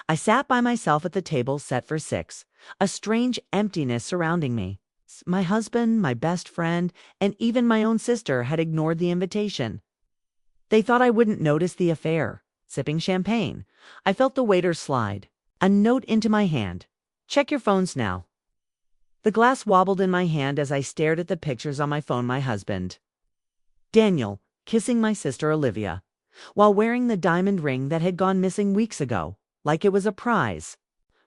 I sat by myself at the table set for six, a strange emptiness surrounding me. My husband, my best friend, and even my own sister had ignored the invitation. They thought I wouldn't notice the affair. Sipping champagne, I felt the waiter slide a note into my hand. "Check your phones now." The glass wobbled in my hand as I stared at the pictures on my phone. My husband, Daniel, kissing my sister Olivia, while wearing the diamond ring that had gone missing weeks ago, like it was a prize.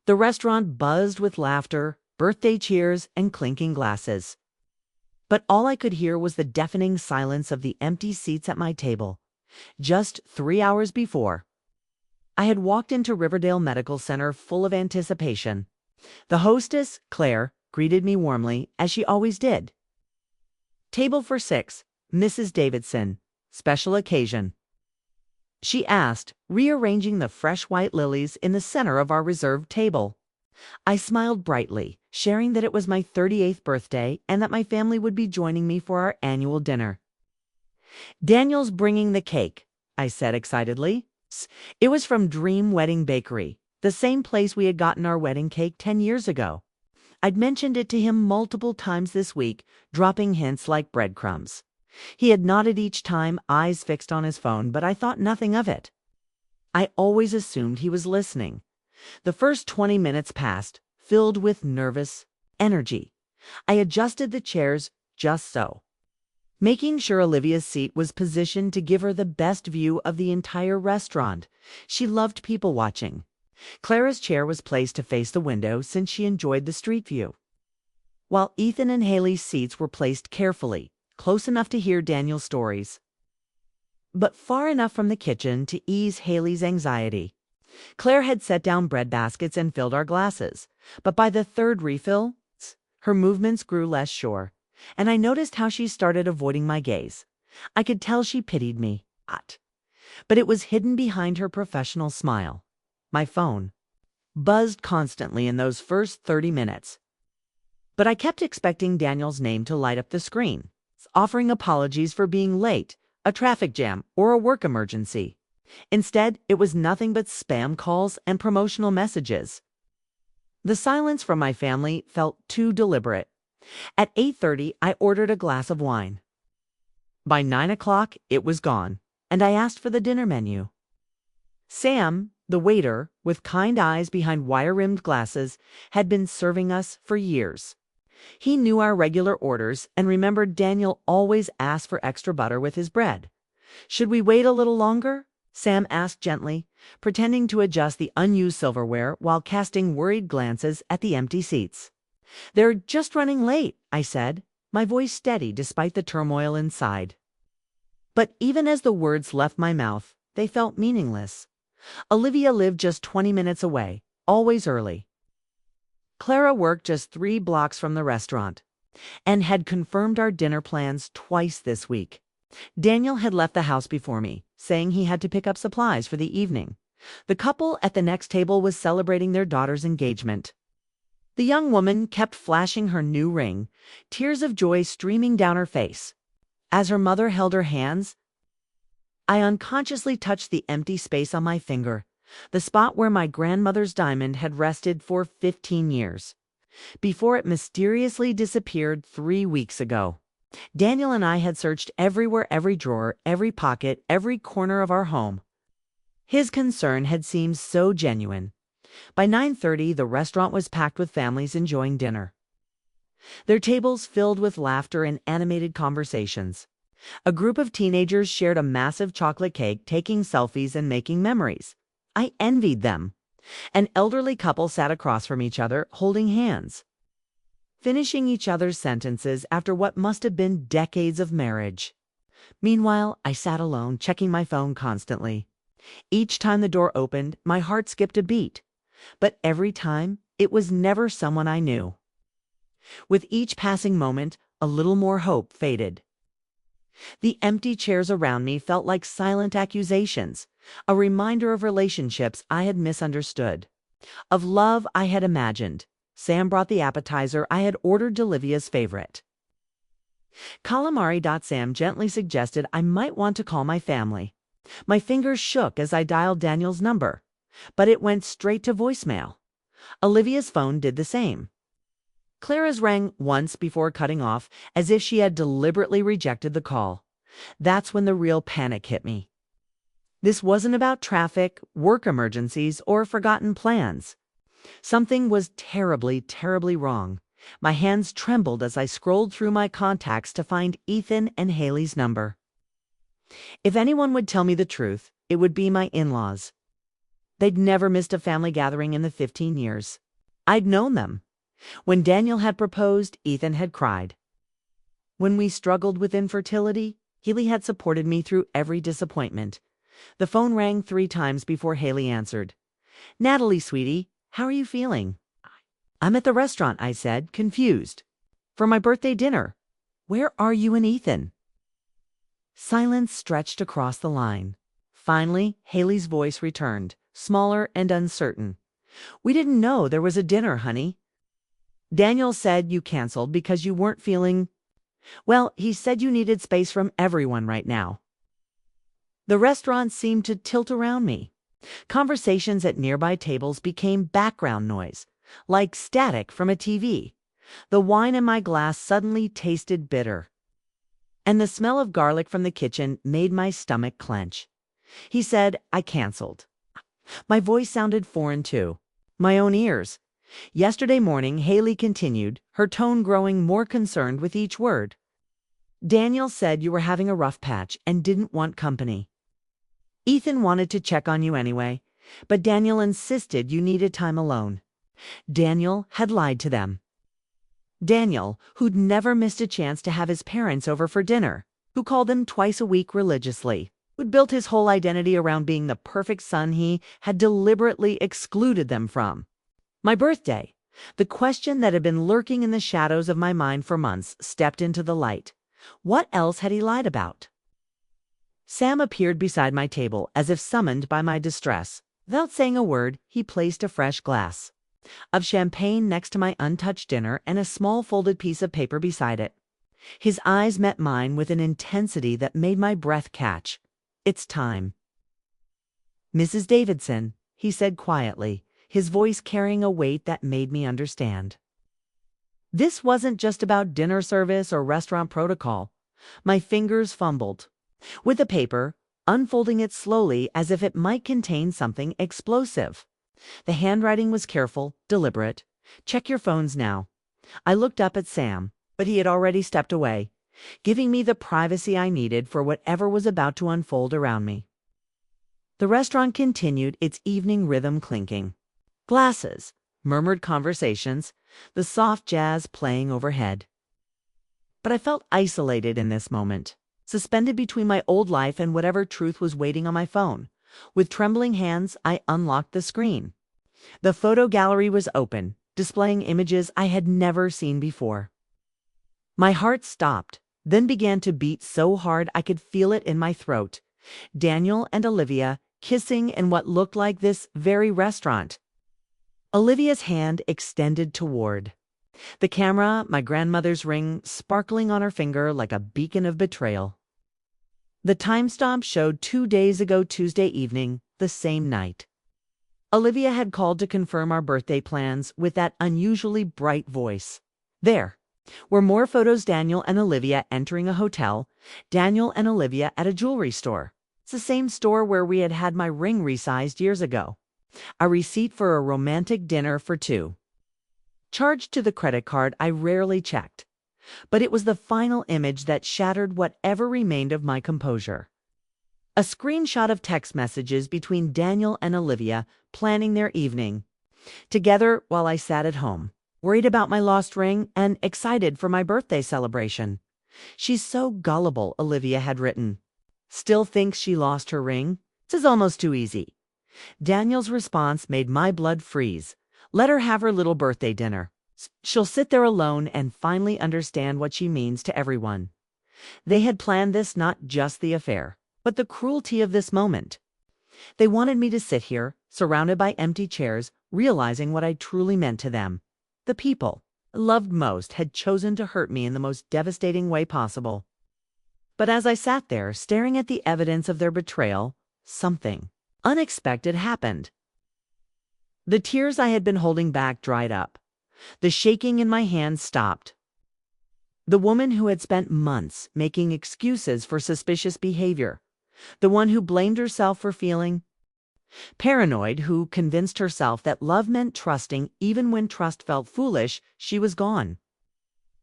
The restaurant buzzed with laughter, birthday cheers, and clinking glasses. But all I could hear was the deafening silence of the empty seats at my table. Just 3 hours before, I had walked into Riverdale Medical Center full of anticipation. The hostess, Claire, greeted me warmly, as she always did. "Table for 6, Mrs. Davidson. Special occasion," she asked, rearranging the fresh white lilies in the center of our reserved table. I smiled brightly, sharing that it was my 38th birthday and that my family would be joining me for our annual dinner. "Daniel's bringing the cake," I said excitedly. It was from Dream Wedding Bakery, the same place we had gotten our wedding cake 10 years ago. I'd mentioned it to him multiple times this week, dropping hints like breadcrumbs. He had nodded each time, eyes fixed on his phone, but I thought nothing of it. I always assumed he was listening. The first 20 minutes passed, filled with nervous energy. I adjusted the chairs just so, making sure Olivia's seat was positioned to give her the best view of the entire restaurant. She loved people watching. Clara's chair was placed to face the window since she enjoyed the street view, while Ethan and Haley's seats were placed carefully, close enough to hear Daniel's stories, but far enough from the kitchen to ease Haley's anxiety. Claire had set down bread baskets and filled our glasses, but by the third refill, her movements grew less sure, and I noticed how she started avoiding my gaze. I could tell she pitied me, but it was hidden behind her professional smile. My phone buzzed constantly in those first 30 minutes, but I kept expecting Daniel's name to light up the screen, offering apologies for being late, a traffic jam, or a work emergency. Instead, it was nothing but spam calls and promotional messages. The silence from my family felt too deliberate. At 8:30, I ordered a glass of wine. By 9 o'clock, it was gone, and I asked for the dinner menu. Sam, the waiter, with kind eyes behind wire-rimmed glasses, had been serving us for years. He knew our regular orders and remembered Daniel always asked for extra butter with his bread. "Should we wait a little longer?" Sam asked gently, pretending to adjust the unused silverware while casting worried glances at the empty seats. "They're just running late," I said, my voice steady despite the turmoil inside. But even as the words left my mouth, they felt meaningless. Olivia lived just 20 minutes away, always early. Clara worked just 3 blocks from the restaurant and had confirmed our dinner plans twice this week. Daniel had left the house before me, saying he had to pick up supplies for the evening. The couple at the next table was celebrating their daughter's engagement. The young woman kept flashing her new ring, tears of joy streaming down her face. As her mother held her hands, I unconsciously touched the empty space on my finger, the spot where my grandmother's diamond had rested for 15 years, before it mysteriously disappeared 3 weeks ago. Daniel and I had searched everywhere, every drawer, every pocket, every corner of our home. His concern had seemed so genuine. By 9:30, the restaurant was packed with families enjoying dinner, their tables filled with laughter and animated conversations. A group of teenagers shared a massive chocolate cake, taking selfies and making memories. I envied them. An elderly couple sat across from each other, holding hands, finishing each other's sentences after what must have been decades of marriage. Meanwhile, I sat alone, checking my phone constantly. Each time the door opened, my heart skipped a beat, but every time, it was never someone I knew. With each passing moment, a little more hope faded. The empty chairs around me felt like silent accusations, a reminder of relationships I had misunderstood, of love I had imagined. Sam brought the appetizer I had ordered, Olivia's favorite, calamari. Sam gently suggested I might want to call my family. My fingers shook as I dialed Daniel's number. but it went straight to voicemail. Olivia's phone did the same. Clara's rang once before cutting off, as if she had deliberately rejected the call. That's when the real panic hit me. This wasn't about traffic, work emergencies, or forgotten plans. Something was terribly, terribly wrong. My hands trembled as I scrolled through my contacts to find Ethan and Haley's number. If anyone would tell me the truth, it would be my in-laws. They'd never missed a family gathering in the 15 years. I'd known them. When Daniel had proposed, Ethan had cried. When we struggled with infertility, Haley had supported me through every disappointment. The phone rang 3 times before Haley answered. "Natalie, sweetie, how are you feeling?" "I'm at the restaurant," I said, confused. "For my birthday dinner. Where are you and Ethan?" Silence stretched across the line. Finally, Haley's voice returned, smaller and uncertain. "We didn't know there was a dinner, honey. Daniel said you canceled because you weren't feeling... Well, he said you needed space from everyone right now." The restaurant seemed to tilt around me. Conversations at nearby tables became background noise, like static from a TV. The wine in my glass suddenly tasted bitter, and the smell of garlic from the kitchen made my stomach clench. He said I canceled. My voice sounded foreign too. My own ears. Yesterday morning, Haley continued, her tone growing more concerned with each word. "Daniel said you were having a rough patch and didn't want company. Ethan wanted to check on you anyway, but Daniel insisted you needed time alone. Daniel had lied to them. Daniel, who'd never missed a chance to have his parents over for dinner, who called them twice a week religiously, who'd built his whole identity around being the perfect son he had deliberately excluded them from. My birthday, the question that had been lurking in the shadows of my mind for months, stepped into the light. What else had he lied about? Sam appeared beside my table as if summoned by my distress. Without saying a word, he placed a fresh glass of champagne next to my untouched dinner and a small folded piece of paper beside it. His eyes met mine with an intensity that made my breath catch. "It's time." "Mrs. Davidson," he said quietly, his voice carrying a weight that made me understand. This wasn't just about dinner service or restaurant protocol. My fingers fumbled with the paper, unfolding it slowly as if it might contain something explosive. The handwriting was careful, deliberate. "Check your phones now." I looked up at Sam, but he had already stepped away, giving me the privacy I needed for whatever was about to unfold around me. The restaurant continued its evening rhythm, clinking glasses, murmured conversations, the soft jazz playing overhead. But I felt isolated in this moment, suspended between my old life and whatever truth was waiting on my phone. With trembling hands, I unlocked the screen. The photo gallery was open, displaying images I had never seen before. My heart stopped, then began to beat so hard I could feel it in my throat. Daniel and Olivia kissing in what looked like this very restaurant. Olivia's hand extended toward the camera, my grandmother's ring sparkling on her finger like a beacon of betrayal. The timestamp showed 2 days ago Tuesday evening, the same night. Olivia had called to confirm our birthday plans with that unusually bright voice. There were more photos: Daniel and Olivia entering a hotel, Daniel and Olivia at a jewelry store. It's the same store where we had had my ring resized years ago. A receipt for a romantic dinner for 2. Charged to the credit card I rarely checked. But it was the final image that shattered whatever remained of my composure. A screenshot of text messages between Daniel and Olivia planning their evening together while I sat at home, worried about my lost ring and excited for my birthday celebration. "She's so gullible," Olivia had written. "Still thinks she lost her ring? This is almost too easy." Daniel's response made my blood freeze. "Let her have her little birthday dinner. She'll sit there alone and finally understand what she means to everyone." They had planned this, not just the affair, but the cruelty of this moment. They wanted me to sit here, surrounded by empty chairs, realizing what I truly meant to them. The people I loved most had chosen to hurt me in the most devastating way possible. But as I sat there, staring at the evidence of their betrayal, something unexpected happened. The tears I had been holding back dried up. The shaking in my hands stopped. The woman who had spent months making excuses for suspicious behavior, the one who blamed herself for feeling paranoid, who convinced herself that love meant trusting even when trust felt foolish, she was gone.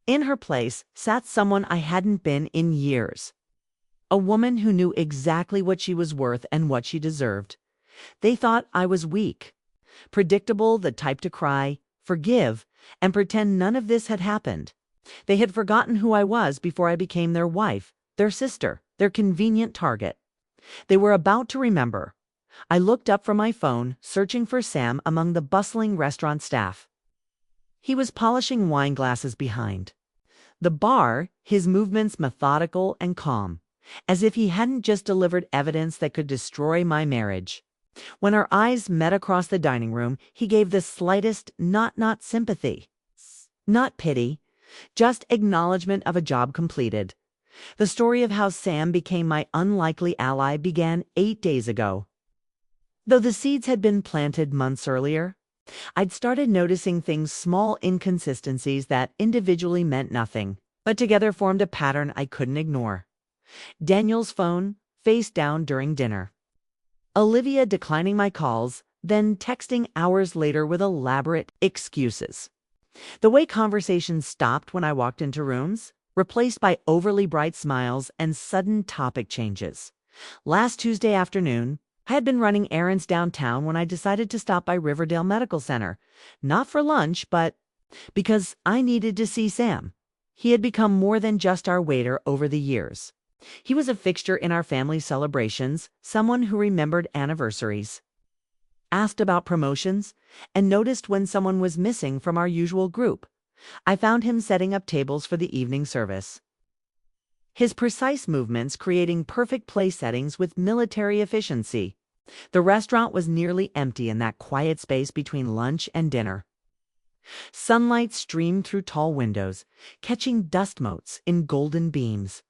In her place sat someone I hadn't been in years. A woman who knew exactly what she was worth and what she deserved. They thought I was weak, predictable, the type to cry, forgive, and pretend none of this had happened. They had forgotten who I was before I became their wife, their sister, their convenient target. They were about to remember. I looked up from my phone, searching for Sam among the bustling restaurant staff. He was polishing wine glasses behind the bar, his movements methodical and calm, as if he hadn't just delivered evidence that could destroy my marriage. When our eyes met across the dining room, he gave the slightest not sympathy, not pity, just acknowledgement of a job completed. The story of how Sam became my unlikely ally began 8 days ago. Though the seeds had been planted months earlier, I'd started noticing things, small inconsistencies that individually meant nothing, but together formed a pattern I couldn't ignore. Daniel's phone, face down during dinner. Olivia declining my calls, then texting hours later with elaborate excuses. The way conversations stopped when I walked into rooms, replaced by overly bright smiles and sudden topic changes. Last Tuesday afternoon, I had been running errands downtown when I decided to stop by Riverdale Medical Center, not for lunch, but because I needed to see Sam. He had become more than just our waiter over the years. He was a fixture in our family celebrations, someone who remembered anniversaries, asked about promotions, and noticed when someone was missing from our usual group. I found him setting up tables for the evening service. His precise movements creating perfect place settings with military efficiency. The restaurant was nearly empty in that quiet space between lunch and dinner. Sunlight streamed through tall windows, catching dust motes in golden beams.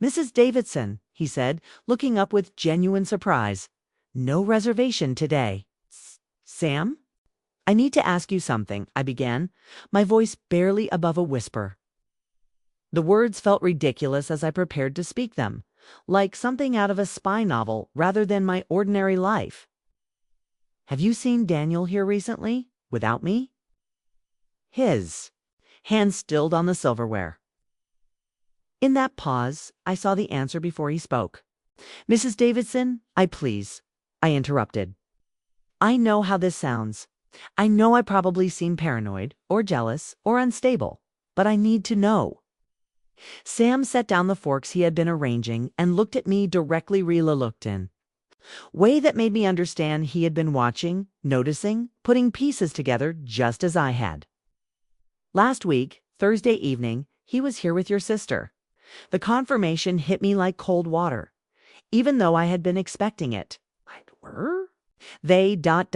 "Mrs. Davidson," he said, looking up with genuine surprise. "No reservation today." "Sam? I need to ask you something," I began, my voice barely above a whisper. The words felt ridiculous as I prepared to speak them, like something out of a spy novel rather than my ordinary life. "Have you seen Daniel here recently, without me?" His hands stilled on the silverware. In that pause, I saw the answer before he spoke. "Mrs. Davidson, I interrupted. "I know how this sounds. I know I probably seem paranoid, or jealous, or unstable, but I need to know." Sam set down the forks he had been arranging and looked at me directly, looked in. Way that made me understand he had been watching, noticing, putting pieces together just as I had. "Last week, Thursday evening, he was here with your sister." The confirmation hit me like cold water, even though I had been expecting it. Were? They, did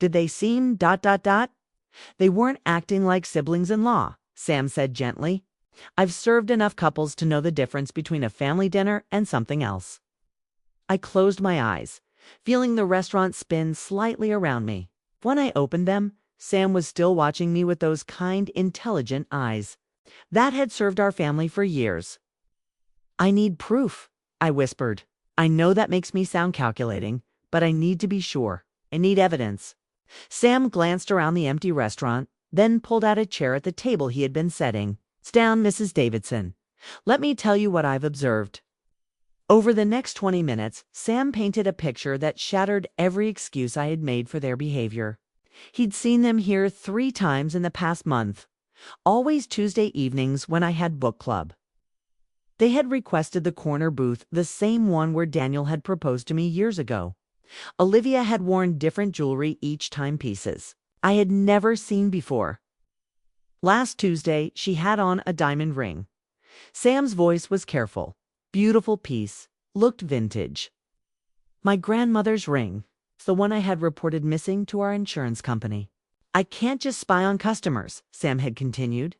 they seem, They weren't acting like siblings-in-law, Sam said gently. "I've served enough couples to know the difference between a family dinner and something else." I closed my eyes, feeling the restaurant spin slightly around me. When I opened them, Sam was still watching me with those kind, intelligent eyes. That had served our family for years. "I need proof," I whispered. "I know that makes me sound calculating, but I need to be sure. I need evidence." Sam glanced around the empty restaurant, then pulled out a chair at the table he had been setting. "Sit down, Mrs. Davidson. Let me tell you what I've observed." Over the next 20 minutes, Sam painted a picture that shattered every excuse I had made for their behavior. He'd seen them here 3 times in the past month, always Tuesday evenings when I had book club. They had requested the corner booth, the same one where Daniel had proposed to me years ago. Olivia had worn different jewelry each timepieces I had never seen before. Last Tuesday, she had on a diamond ring. Sam's voice was careful. "Beautiful piece. Looked vintage." "My grandmother's ring. The one I had reported missing to our insurance company." "I can't just spy on customers," Sam had continued.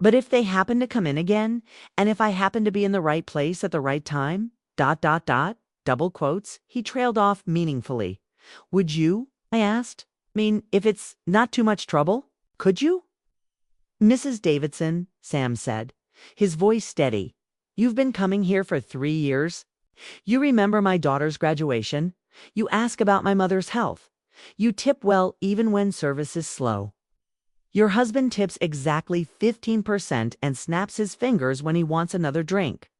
"But if they happen to come in again, and if I happen to be in the right place at the right time, double quotes, he trailed off meaningfully. Would you, I asked. If it's not too much trouble, could you? Mrs. Davidson, Sam said, his voice steady. You've been coming here for 3 years. You remember my daughter's graduation. You ask about my mother's health. You tip well even when service is slow. Your husband tips exactly 15% and snaps his fingers when he wants another drink.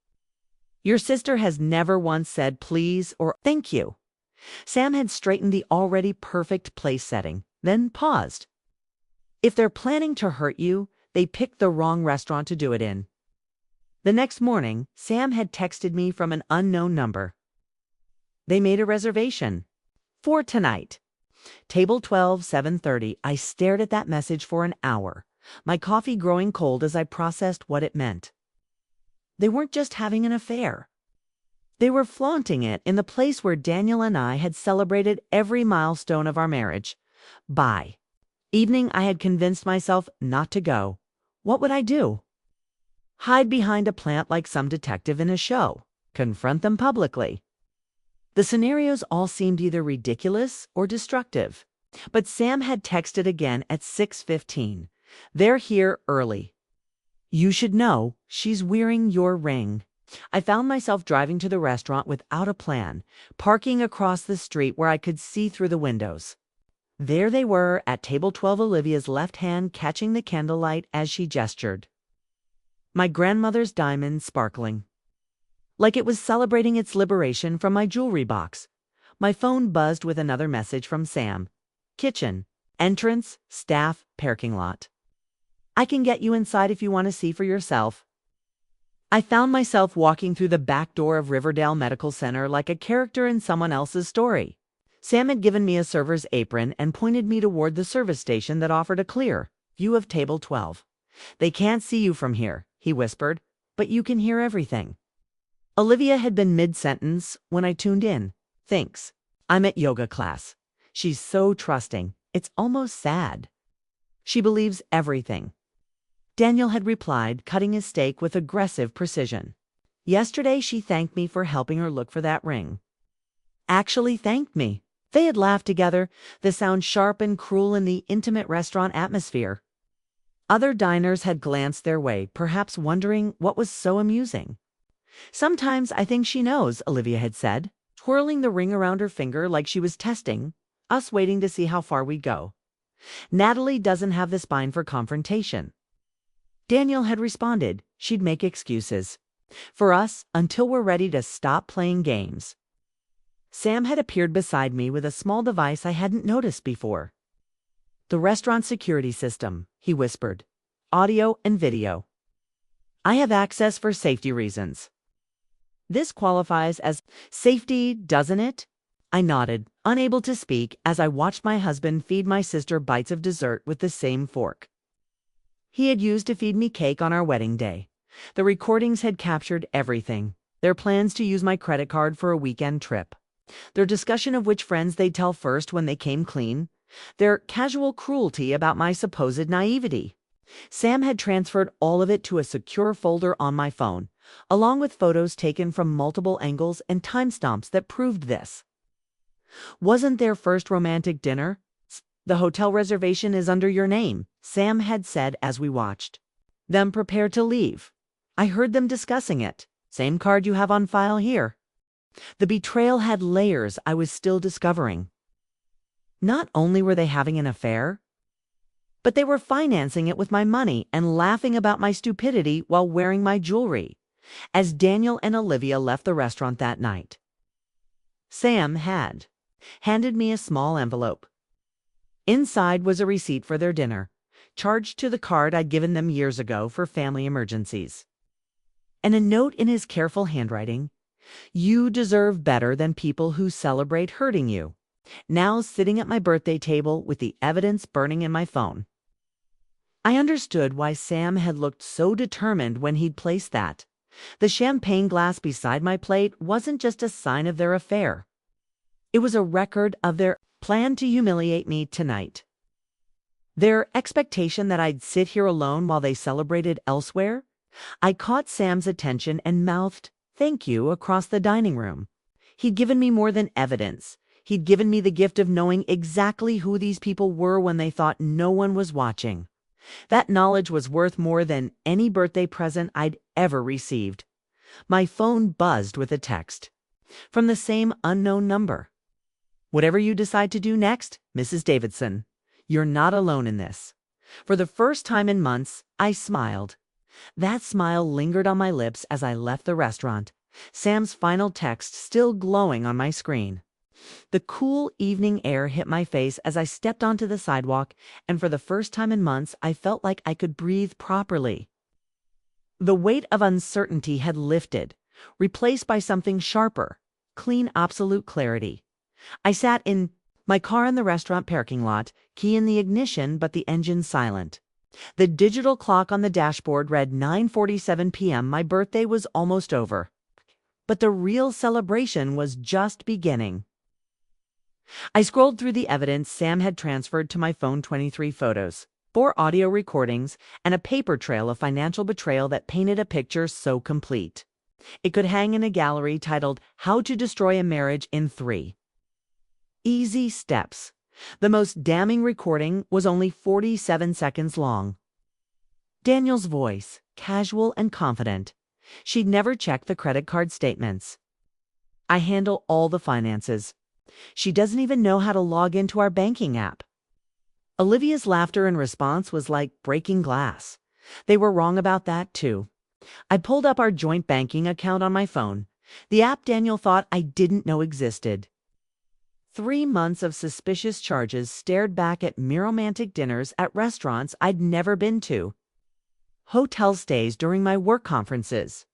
Your sister has never once said please or thank you. Sam had straightened the already perfect place setting, then paused. If they're planning to hurt you, they picked the wrong restaurant to do it in. The next morning, Sam had texted me from an unknown number. They made a reservation. For tonight. Table 12, 7:30. I stared at that message for an hour, my coffee growing cold as I processed what it meant. They weren't just having an affair. They were flaunting it in the place where Daniel and I had celebrated every milestone of our marriage. By evening, I had convinced myself not to go. What would I do? Hide behind a plant like some detective in a show. Confront them publicly. The scenarios all seemed either ridiculous or destructive. But Sam had texted again at 6:15. They're here early. You should know she's wearing your ring. I found myself driving to the restaurant without a plan, parking across the street where I could see through the windows. There they were at table 12, Olivia's left hand catching the candlelight as she gestured. My grandmother's diamond sparkling. Like it was celebrating its liberation from my jewelry box. My phone buzzed with another message from Sam. Kitchen, entrance, staff, parking lot. I can get you inside if you want to see for yourself. I found myself walking through the back door of Riverdale Medical Center like a character in someone else's story. Sam had given me a server's apron and pointed me toward the service station that offered a clear view of table 12. They can't see you from here, he whispered, but you can hear everything. Olivia had been mid-sentence when I tuned in. Thanks. I'm at yoga class. She's so trusting. It's almost sad. She believes everything. Daniel had replied, cutting his steak with aggressive precision. Yesterday she thanked me for helping her look for that ring. Actually thanked me. They had laughed together, the sound sharp and cruel in the intimate restaurant atmosphere. Other diners had glanced their way, perhaps wondering what was so amusing. Sometimes I think she knows, Olivia had said, twirling the ring around her finger like she was testing, us waiting to see how far we'd go. Natalie doesn't have the spine for confrontation. Daniel had responded she'd make excuses. For us, until we're ready to stop playing games. Sam had appeared beside me with a small device I hadn't noticed before. The restaurant security system, he whispered. Audio and video. I have access for safety reasons. This qualifies as safety, doesn't it? I nodded, unable to speak as I watched my husband feed my sister bites of dessert with the same fork he had used to feed me cake on our wedding day. The recordings had captured everything. Their plans to use my credit card for a weekend trip. Their discussion of which friends they'd tell first when they came clean. Their casual cruelty about my supposed naivety. Sam had transferred all of it to a secure folder on my phone, along with photos taken from multiple angles and timestamps that proved this. Wasn't their first romantic dinner? The hotel reservation is under your name, Sam had said as we watched. Them prepared to leave. I heard them discussing it. Same card you have on file here. The betrayal had layers I was still discovering. Not only were they having an affair, but they were financing it with my money and laughing about my stupidity while wearing my jewelry, as Daniel and Olivia left the restaurant that night. Sam had handed me a small envelope. Inside was a receipt for their dinner, charged to the card I'd given them years ago for family emergencies. And a note in his careful handwriting, "You deserve better than people who celebrate hurting you." Now sitting at my birthday table with the evidence burning in my phone. I understood why Sam had looked so determined when he'd placed that. The champagne glass beside my plate wasn't just a sign of their affair. It was a record of their plan to humiliate me tonight. Their expectation that I'd sit here alone while they celebrated elsewhere. I caught Sam's attention and mouthed, "Thank you," across the dining room. He'd given me more than evidence. He'd given me the gift of knowing exactly who these people were when they thought no one was watching. That knowledge was worth more than any birthday present I'd ever received. My phone buzzed with a text from the same unknown number. "Whatever you decide to do next, Mrs. Davidson, you're not alone in this." For the first time in months, I smiled. That smile lingered on my lips as I left the restaurant, Sam's final text still glowing on my screen. The cool evening air hit my face as I stepped onto the sidewalk, and for the first time in months, I felt like I could breathe properly. The weight of uncertainty had lifted, replaced by something sharper, clean, absolute clarity. I sat in my car in the restaurant parking lot, key in the ignition but the engine silent. The digital clock on the dashboard read 9:47 p.m. My birthday was almost over. But the real celebration was just beginning. I scrolled through the evidence Sam had transferred to my phone: 23 photos, 4 audio recordings, and a paper trail of financial betrayal that painted a picture so complete it could hang in a gallery titled "How to Destroy a Marriage in 3 Easy Steps." The most damning recording was only 47 seconds long. Daniel's voice, casual and confident. She'd never checked the credit card statements. "I handle all the finances. She doesn't even know how to log into our banking app." Olivia's laughter in response was like breaking glass. They were wrong about that, too. I pulled up our joint banking account on my phone, the app Daniel thought I didn't know existed. 3 months of suspicious charges stared back at romantic dinners at restaurants I'd never been to, hotel stays during my work conferences,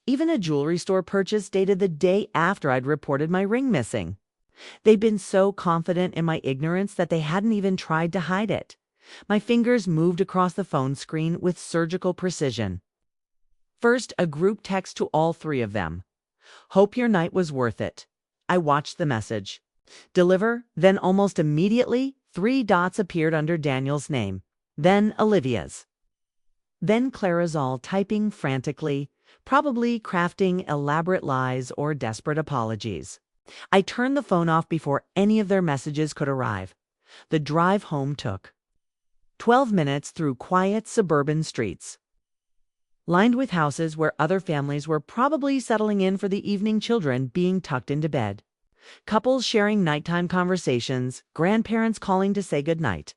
even a jewelry store purchase dated the day after I'd reported my ring missing. They'd been so confident in my ignorance that they hadn't even tried to hide it. My fingers moved across the phone screen with surgical precision. First, a group text to all 3 of them. "Hope your night was worth it." I watched the message. Deliver, then almost immediately, 3 dots appeared under Daniel's name, then Olivia's. Then Clarazol typing frantically, probably crafting elaborate lies or desperate apologies. I turned the phone off before any of their messages could arrive. The drive home took 12 minutes through quiet suburban streets, lined with houses where other families were probably settling in for the evening, children being tucked into bed, couples sharing nighttime conversations, grandparents calling to say goodnight.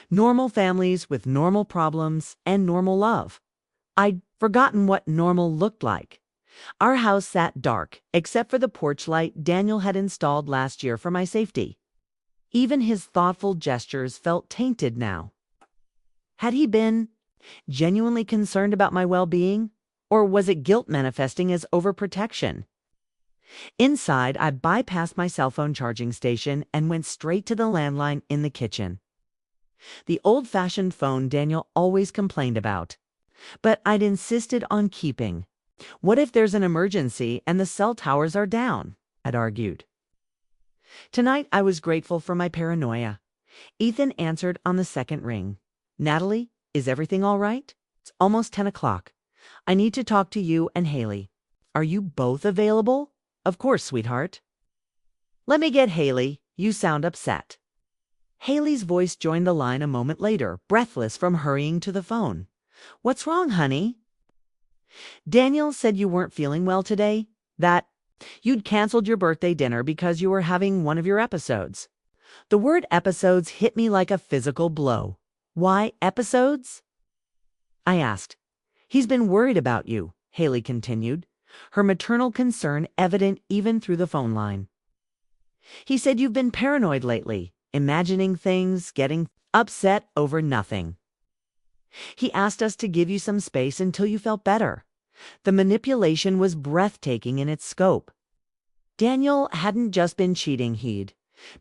Normal families with normal problems and normal love. I'd forgotten what normal looked like. Our house sat dark, except for the porch light Daniel had installed last year for my safety. Even his thoughtful gestures felt tainted now. Had he been genuinely concerned about my well-being, or was it guilt manifesting as overprotection? Inside, I bypassed my cell phone charging station and went straight to the landline in the kitchen. The old-fashioned phone Daniel always complained about, but I'd insisted on keeping. "What if there's an emergency and the cell towers are down?" I'd argued. Tonight, I was grateful for my paranoia. Ethan answered on the second ring. "Natalie, is everything all right? It's almost 10 o'clock. I need to talk to you and Haley. Are you both available?" "Of course, sweetheart." "Let me get Haley. You sound upset." Haley's voice joined the line a moment later, breathless from hurrying to the phone. "What's wrong, honey?" "Daniel said you weren't feeling well today, that you'd canceled your birthday dinner because you were having one of your episodes." The word episodes hit me like a physical blow. "Why episodes?" I asked. "He's been worried about you," Haley continued, her maternal concern evident even through the phone line. "He said you've been paranoid lately, imagining things, getting upset over nothing. He asked us to give you some space until you felt better." The manipulation was breathtaking in its scope. Daniel hadn't just been cheating, he'd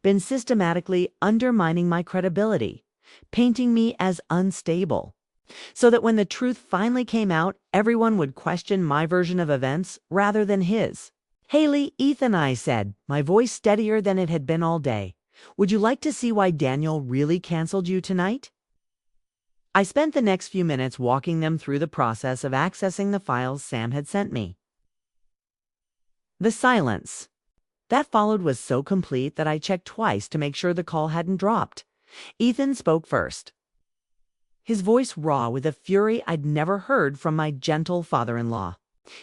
been systematically undermining my credibility, painting me as unstable, so that when the truth finally came out, everyone would question my version of events rather than his. "Haley, Ethan," I said, my voice steadier than it had been all day. "Would you like to see why Daniel really canceled you tonight?" I spent the next few minutes walking them through the process of accessing the files Sam had sent me. The silence. That followed was so complete that I checked twice to make sure the call hadn't dropped. Ethan spoke first, his voice raw with a fury I'd never heard from my gentle father-in-law.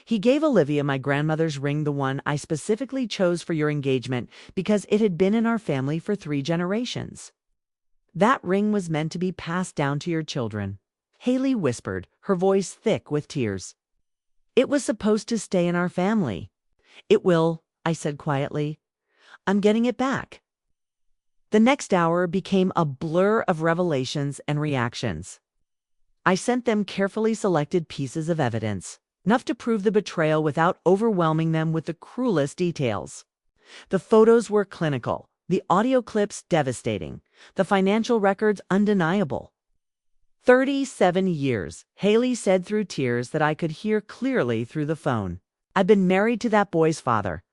He gave Olivia my grandmother's ring, the one I specifically chose for your engagement because it had been in our family for 3 generations. That ring was meant to be passed down to your children, Haley whispered, her voice thick with tears. It was supposed to stay in our family. It will, I said quietly. I'm getting it back. The next hour became a blur of revelations and reactions. I sent them carefully selected pieces of evidence, enough to prove the betrayal without overwhelming them with the cruelest details. The photos were clinical, the audio clips devastating, the financial records undeniable. 37 years, Haley said through tears that I could hear clearly through the phone. I've been married to that boy's father.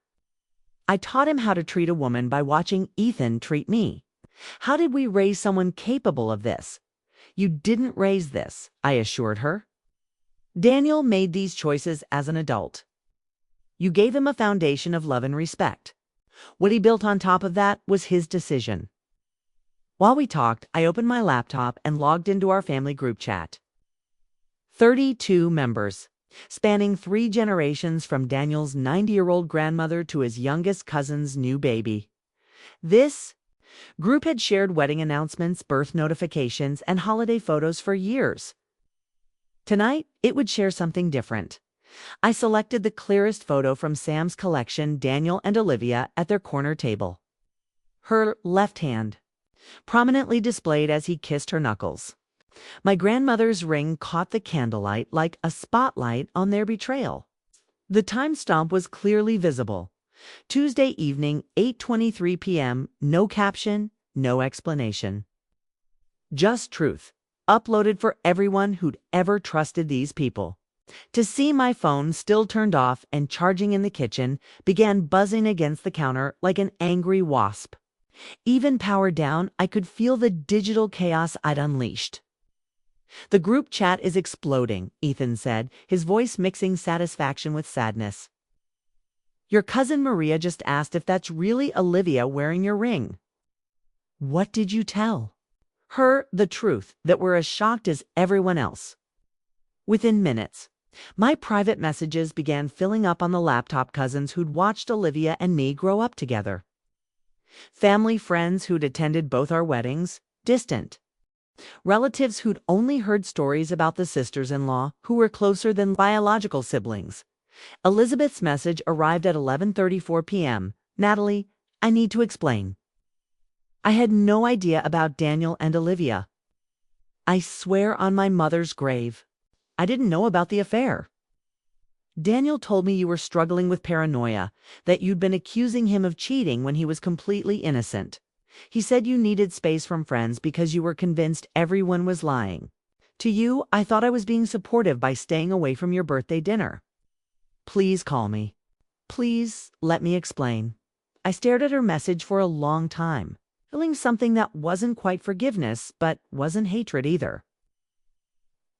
I taught him how to treat a woman by watching Ethan treat me. How did we raise someone capable of this? You didn't raise this, I assured her. Daniel made these choices as an adult. You gave him a foundation of love and respect. What he built on top of that was his decision. While we talked, I opened my laptop and logged into our family group chat. 32 members, spanning 3 generations from Daniel's 90-year-old grandmother to his youngest cousin's new baby. This group had shared wedding announcements, birth notifications, and holiday photos for years. Tonight, it would share something different. I selected the clearest photo from Sam's collection, Daniel and Olivia at their corner table. Her left hand, prominently displayed as he kissed her knuckles. My grandmother's ring caught the candlelight like a spotlight on their betrayal. The timestamp was clearly visible. Tuesday evening, 8:23 p.m., no caption, no explanation. Just truth, uploaded for everyone who'd ever trusted these people. To see my phone still turned off and charging in the kitchen began buzzing against the counter like an angry wasp. Even powered down, I could feel the digital chaos I'd unleashed. The group chat is exploding, Ethan said, his voice mixing satisfaction with sadness. Your cousin Maria just asked if that's really Olivia wearing your ring. What did you tell her? The truth, that we're as shocked as everyone else. Within minutes, my private messages began filling up on the laptop. Cousins who'd watched Olivia and me grow up together. Family friends who'd attended both our weddings, distant. Relatives who'd only heard stories about the sisters-in-law who were closer than biological siblings. Elizabeth's message arrived at 11:34 p.m. Natalie, I need to explain. I had no idea about Daniel and Olivia. I swear on my mother's grave, I didn't know about the affair. Daniel told me you were struggling with paranoia, that you'd been accusing him of cheating when he was completely innocent. He said you needed space from friends because you were convinced everyone was lying. To you, I thought I was being supportive by staying away from your birthday dinner. Please call me. Please let me explain. I stared at her message for a long time, feeling something that wasn't quite forgiveness, but wasn't hatred either.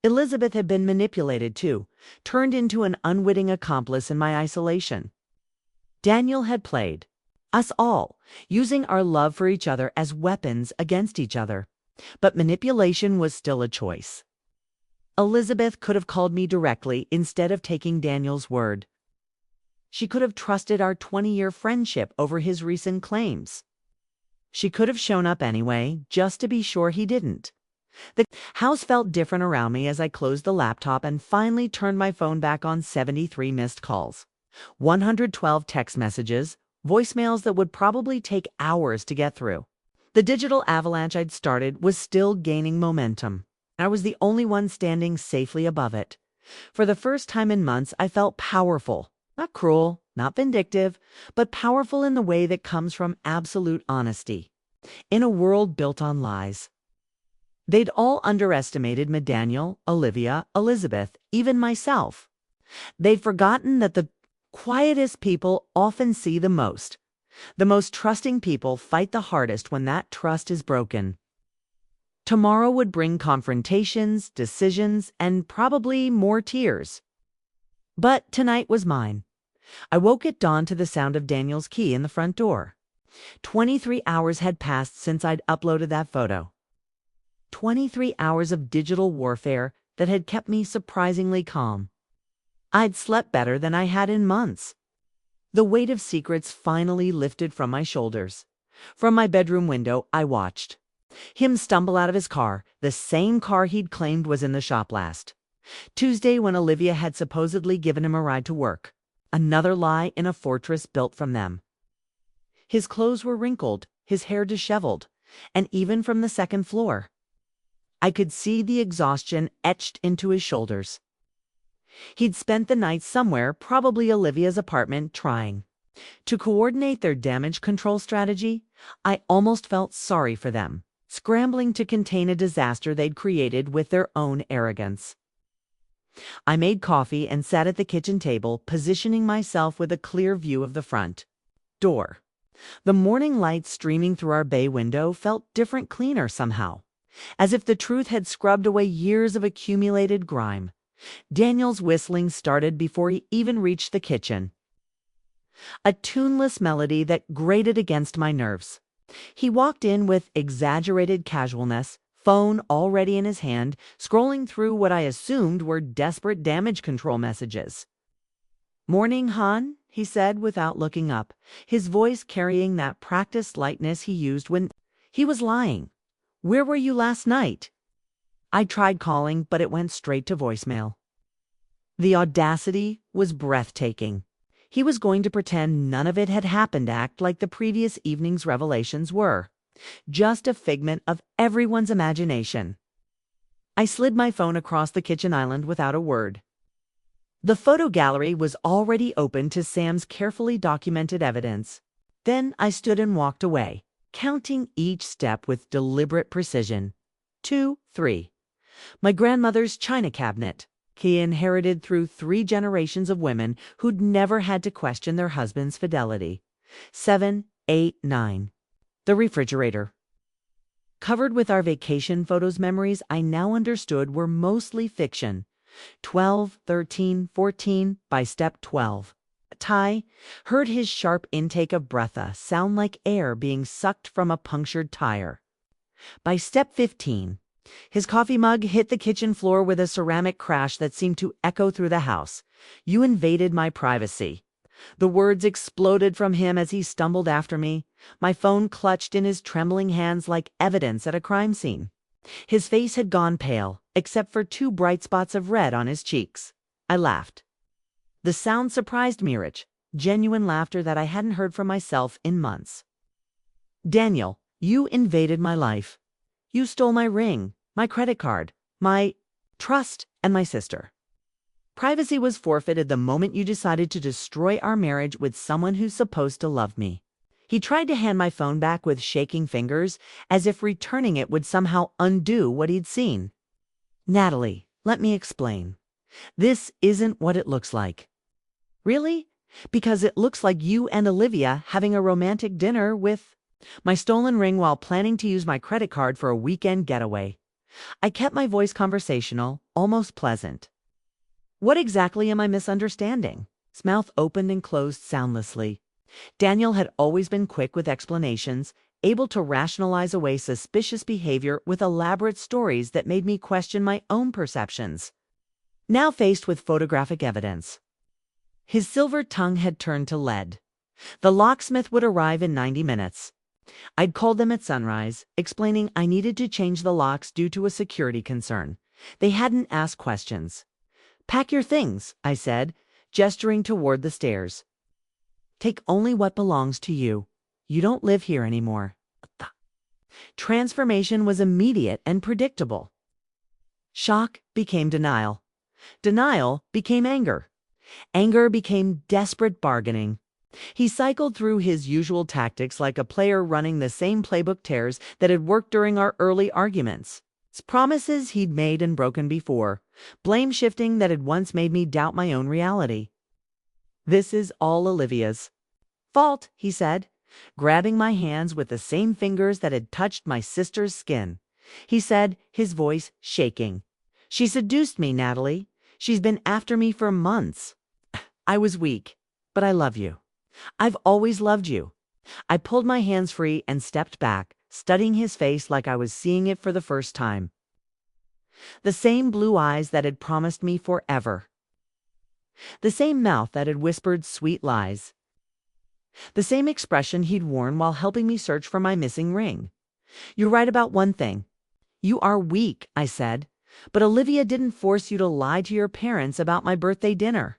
Elizabeth had been manipulated too, turned into an unwitting accomplice in my isolation. Daniel had played us all, using our love for each other as weapons against each other. But manipulation was still a choice. Elizabeth could have called me directly instead of taking Daniel's word. She could have trusted our 20-year friendship over his recent claims. She could have shown up anyway, just to be sure he didn't. The house felt different around me as I closed the laptop and finally turned my phone back on. 73 missed calls, 112 text messages, voicemails that would probably take hours to get through. The digital avalanche I'd started was still gaining momentum. I was the only one standing safely above it. For the first time in months, I felt powerful. Not cruel, not vindictive, but powerful in the way that comes from absolute honesty. In a world built on lies. They'd all underestimated me, Daniel, Olivia, Elizabeth, even myself. They'd forgotten that the quietest people often see the most. The most trusting people fight the hardest when that trust is broken. Tomorrow would bring confrontations, decisions, and probably more tears. But tonight was mine. I woke at dawn to the sound of Daniel's key in the front door. 23 hours had passed since I'd uploaded that photo. 23 hours of digital warfare that had kept me surprisingly calm. I'd slept better than I had in months. The weight of secrets finally lifted from my shoulders. From my bedroom window, I watched him stumble out of his car, the same car he'd claimed was in the shop last Tuesday when Olivia had supposedly given him a ride to work. Another lie in a fortress built from them. His clothes were wrinkled, his hair disheveled, and even from the second floor, I could see the exhaustion etched into his shoulders. He'd spent the night somewhere, probably Olivia's apartment, trying to coordinate their damage control strategy. I almost felt sorry for them, scrambling to contain a disaster they'd created with their own arrogance. I made coffee and sat at the kitchen table, positioning myself with a clear view of the front door. The morning light streaming through our bay window felt different, cleaner somehow, as if the truth had scrubbed away years of accumulated grime. Daniel's whistling started before he even reached the kitchen. A tuneless melody that grated against my nerves. He walked in with exaggerated casualness, phone already in his hand, scrolling through what I assumed were desperate damage control messages. "Morning, hon," he said without looking up, his voice carrying that practiced lightness he used when he was lying. "Where were you last night?" I tried calling, but it went straight to voicemail. The audacity was breathtaking. He was going to pretend none of it had happened, act like the previous evening's revelations were just a figment of everyone's imagination. I slid my phone across the kitchen island without a word. The photo gallery was already open to Sam's carefully documented evidence. Then I stood and walked away, counting each step with deliberate precision. 2, 3. My grandmother's china cabinet. He inherited through 3 generations of women who'd never had to question their husband's fidelity. 7, 8, 9. The refrigerator. Covered with our vacation photos, memories I now understood were mostly fiction. 12, 13, 14, by step 12. Ty heard his sharp intake of breatha sound like air being sucked from a punctured tire. By step 15, his coffee mug hit the kitchen floor with a ceramic crash that seemed to echo through the house. "You invaded my privacy." The words exploded from him as he stumbled after me, my phone clutched in his trembling hands like evidence at a crime scene. His face had gone pale, except for 2 bright spots of red on his cheeks. I laughed. The sound surprised Mirich, genuine laughter that I hadn't heard from myself in months. "Daniel, you invaded my life. You stole my ring, my credit card, my trust, and my sister. Privacy was forfeited the moment you decided to destroy our marriage with someone who's supposed to love me." He tried to hand my phone back with shaking fingers, as if returning it would somehow undo what he'd seen. "Natalie, let me explain. This isn't what it looks like." "Really? Because it looks like you and Olivia having a romantic dinner with my stolen ring while planning to use my credit card for a weekend getaway." I kept my voice conversational, almost pleasant. "What exactly am I misunderstanding?" His mouth opened and closed soundlessly. Daniel had always been quick with explanations, able to rationalize away suspicious behavior with elaborate stories that made me question my own perceptions. Now faced with photographic evidence, his silver tongue had turned to lead. The locksmith would arrive in 90 minutes. I'd called them at sunrise, explaining I needed to change the locks due to a security concern. They hadn't asked questions. "Pack your things," I said, gesturing toward the stairs. "Take only what belongs to you. You don't live here anymore." Transformation was immediate and predictable. Shock became denial. Denial became anger. Anger became desperate bargaining. He cycled through his usual tactics like a player running the same playbook tears that had worked during our early arguments. Promises he'd made and broken before. Blame shifting that had once made me doubt my own reality. "This is all Olivia's fault," he said, grabbing my hands with the same fingers that had touched my sister's skin. He said, his voice shaking. "She seduced me, Natalie. She's been after me for months." I was weak. But I love you. I've always loved you. I pulled my hands free and stepped back, studying his face like I was seeing it for the first time. The same blue eyes that had promised me forever. The same mouth that had whispered sweet lies. The same expression he'd worn while helping me search for my missing ring. You're right about one thing. You are weak, I said, but Olivia didn't force you to lie to your parents about my birthday dinner.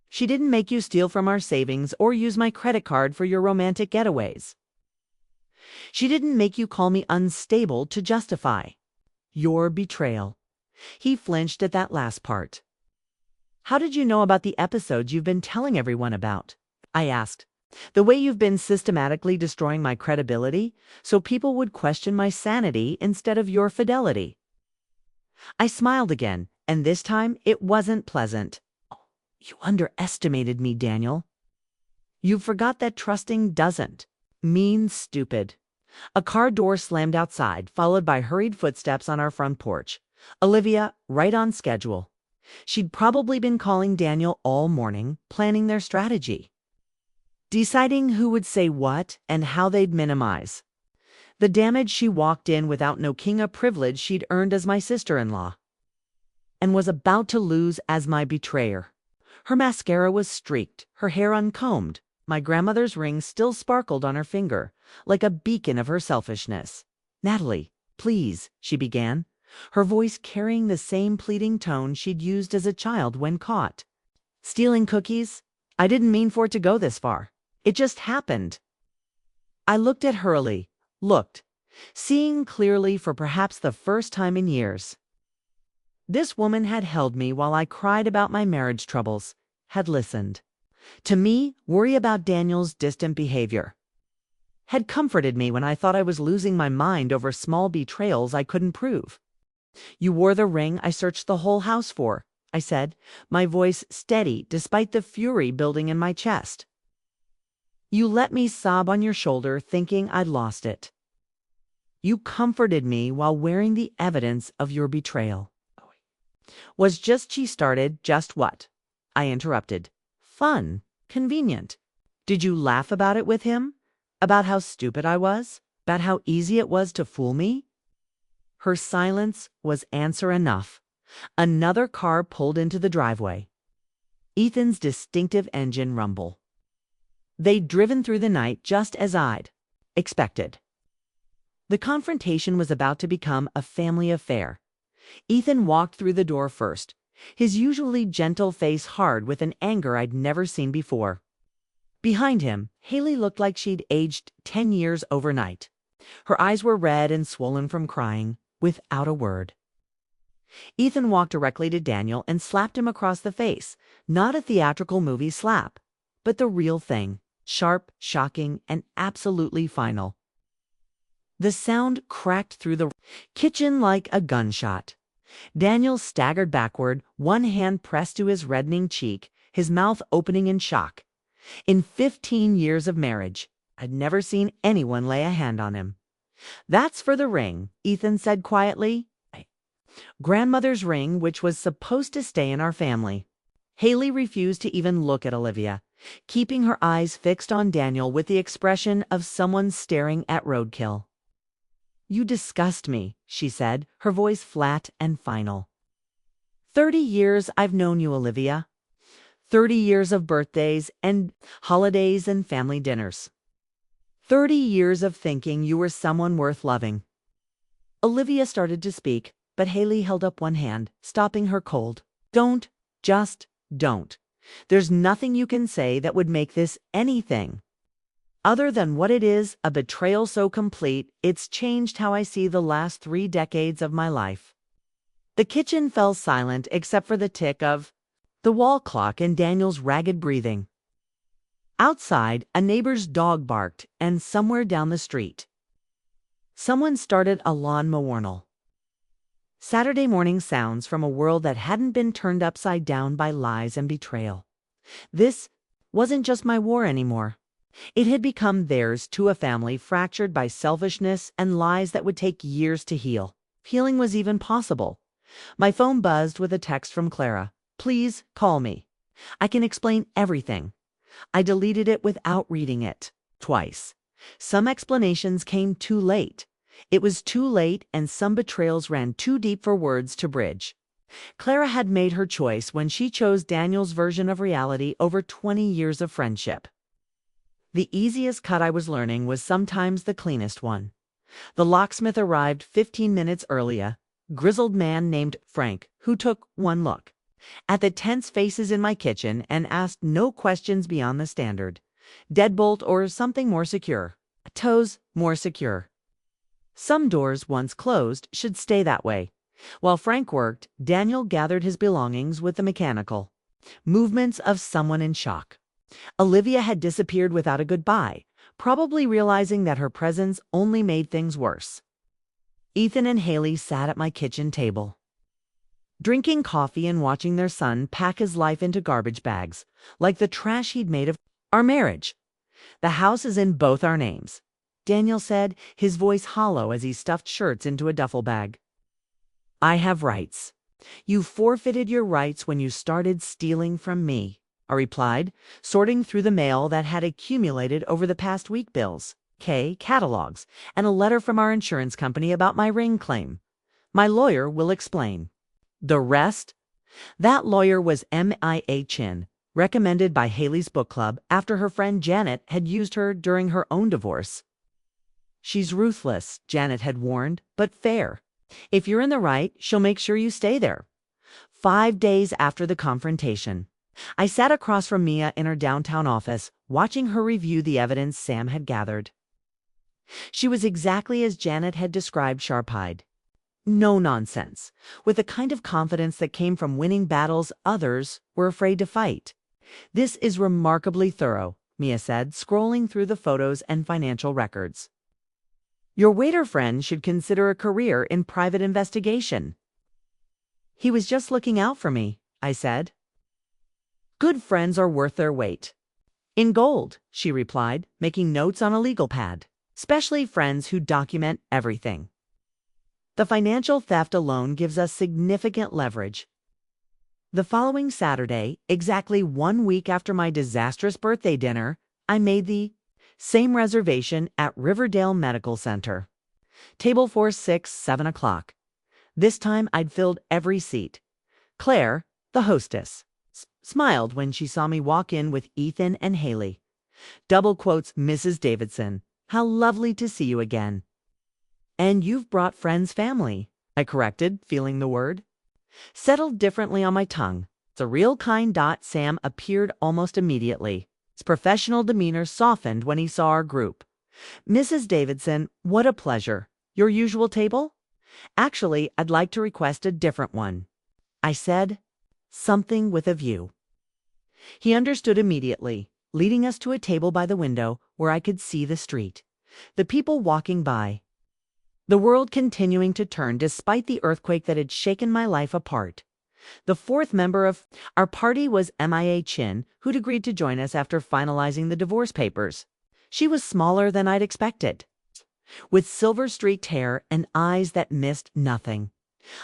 She didn't make you steal from our savings or use my credit card for your romantic getaways. She didn't make you call me unstable to justify your betrayal. He flinched at that last part. How did you know about the episodes you've been telling everyone about? I asked. The way you've been systematically destroying my credibility so people would question my sanity instead of your fidelity. I smiled again, and this time it wasn't pleasant. You underestimated me, Daniel. You forgot that trusting doesn't mean stupid. A car door slammed outside, followed by hurried footsteps on our front porch. Olivia, right on schedule. She'd probably been calling Daniel all morning, planning their strategy. Deciding who would say what and how they'd minimize the damage. She walked in without no king of privilege she'd earned as my sister-in-law, and was about to lose as my betrayer. Her mascara was streaked, her hair uncombed. My grandmother's ring still sparkled on her finger, like a beacon of her selfishness. Natalie, please, she began, her voice carrying the same pleading tone she'd used as a child when caught. Stealing cookies? I didn't mean for it to go this far. It just happened. I looked at Hurley, seeing clearly for perhaps the first time in years. This woman had held me while I cried about my marriage troubles, had listened to me worry about Daniel's distant behavior, had comforted me when I thought I was losing my mind over small betrayals I couldn't prove. You wore the ring I searched the whole house for, I said, my voice steady despite the fury building in my chest. You let me sob on your shoulder thinking I'd lost it. You comforted me while wearing the evidence of your betrayal. She started, just what? I interrupted. Fun, convenient. Did you laugh about it with him? About how stupid I was? About how easy it was to fool me? Her silence was answer enough. Another car pulled into the driveway. Ethan's distinctive engine rumble. They'd driven through the night just as I'd expected. The confrontation was about to become a family affair. Ethan walked through the door first, his usually gentle face hard with an anger I'd never seen before. Behind him, Haley looked like she'd aged 10 years overnight. Her eyes were red and swollen from crying, without a word. Ethan walked directly to Daniel and slapped him across the face, not a theatrical movie slap, but the real thing, sharp, shocking, and absolutely final. The sound cracked through the kitchen like a gunshot. Daniel staggered backward, one hand pressed to his reddening cheek, his mouth opening in shock. In 15 years of marriage, I'd never seen anyone lay a hand on him. That's for the ring, Ethan said quietly. Grandmother's ring, which was supposed to stay in our family. Haley refused to even look at Olivia, keeping her eyes fixed on Daniel with the expression of someone staring at roadkill. You disgust me, she said, her voice flat and final. 30 years I've known you, Olivia. 30 years of birthdays and holidays and family dinners. 30 years of thinking you were someone worth loving. Olivia started to speak, but Haley held up one hand, stopping her cold. Don't, just don't. There's nothing you can say that would make this anything other than what it is, a betrayal so complete, it's changed how I see the last 3 decades of my life. The kitchen fell silent except for the tick of the wall clock and Daniel's ragged breathing. Outside, a neighbor's dog barked, and somewhere down the street, someone started a lawn mower. Saturday morning sounds from a world that hadn't been turned upside down by lies and betrayal. This wasn't just my war anymore. It had become theirs, to a family fractured by selfishness and lies that would take years to heal. Healing was even possible. My phone buzzed with a text from Clara. Please call me. I can explain everything. I deleted it without reading it. Twice. Some explanations came too late. It was too late, and some betrayals ran too deep for words to bridge. Clara had made her choice when she chose Daniel's version of reality over 20 years of friendship. The easiest cut, I was learning, was sometimes the cleanest one. The locksmith arrived 15 minutes earlier, grizzled man named Frank, who took one look at the tense faces in my kitchen and asked no questions beyond the standard. Deadbolt or something more secure. Toes more secure. Some doors, once closed, should stay that way. While Frank worked, Daniel gathered his belongings with the mechanical movements of someone in shock. Olivia had disappeared without a goodbye, probably realizing that her presence only made things worse. Ethan and Haley sat at my kitchen table, drinking coffee and watching their son pack his life into garbage bags, like the trash he'd made of our marriage. "The house is in both our names," Daniel said, his voice hollow as he stuffed shirts into a duffel bag. "I have rights. You forfeited your rights when you started stealing from me," I replied, sorting through the mail that had accumulated over the past week: bills, catalogs, and a letter from our insurance company about my ring claim. "My lawyer will explain." The rest? That lawyer was Mia Chin, recommended by Haley's book club after her friend Janet had used her during her own divorce. "She's ruthless," Janet had warned, "but fair. If you're in the right, she'll make sure you stay there." 5 days after the confrontation, I sat across from Mia in her downtown office, watching her review the evidence Sam had gathered. She was exactly as Janet had described, sharp-eyed. No nonsense, with the kind of confidence that came from winning battles others were afraid to fight. "This is remarkably thorough," Mia said, scrolling through the photos and financial records. "Your waiter friend should consider a career in private investigation." "He was just looking out for me," I said. "Good friends are worth their weight in gold," she replied, making notes on a legal pad. "Especially friends who document everything. The financial theft alone gives us significant leverage." The following Saturday, exactly 1 week after my disastrous birthday dinner, I made the same reservation at Riverdale Medical Center. Table 4, 6, 7 o'clock. This time I'd filled every seat. Claire, the hostess, smiled when she saw me walk in with Ethan and Haley. Double quotes, "Mrs. Davidson, how lovely to see you again." "And you've brought friends, family," I corrected, feeling the word settled differently on my tongue. "It's a real kind." Sam appeared almost immediately. His professional demeanor softened when he saw our group. "Mrs. Davidson, what a pleasure. Your usual table?" "Actually, I'd like to request a different one," I said. "Something with a view." He understood immediately, leading us to a table by the window where I could see the street, the people walking by, the world continuing to turn despite the earthquake that had shaken my life apart. The fourth member of our party was Mia Chin, who'd agreed to join us after finalizing the divorce papers. She was smaller than I'd expected, with silver-streaked hair and eyes that missed nothing.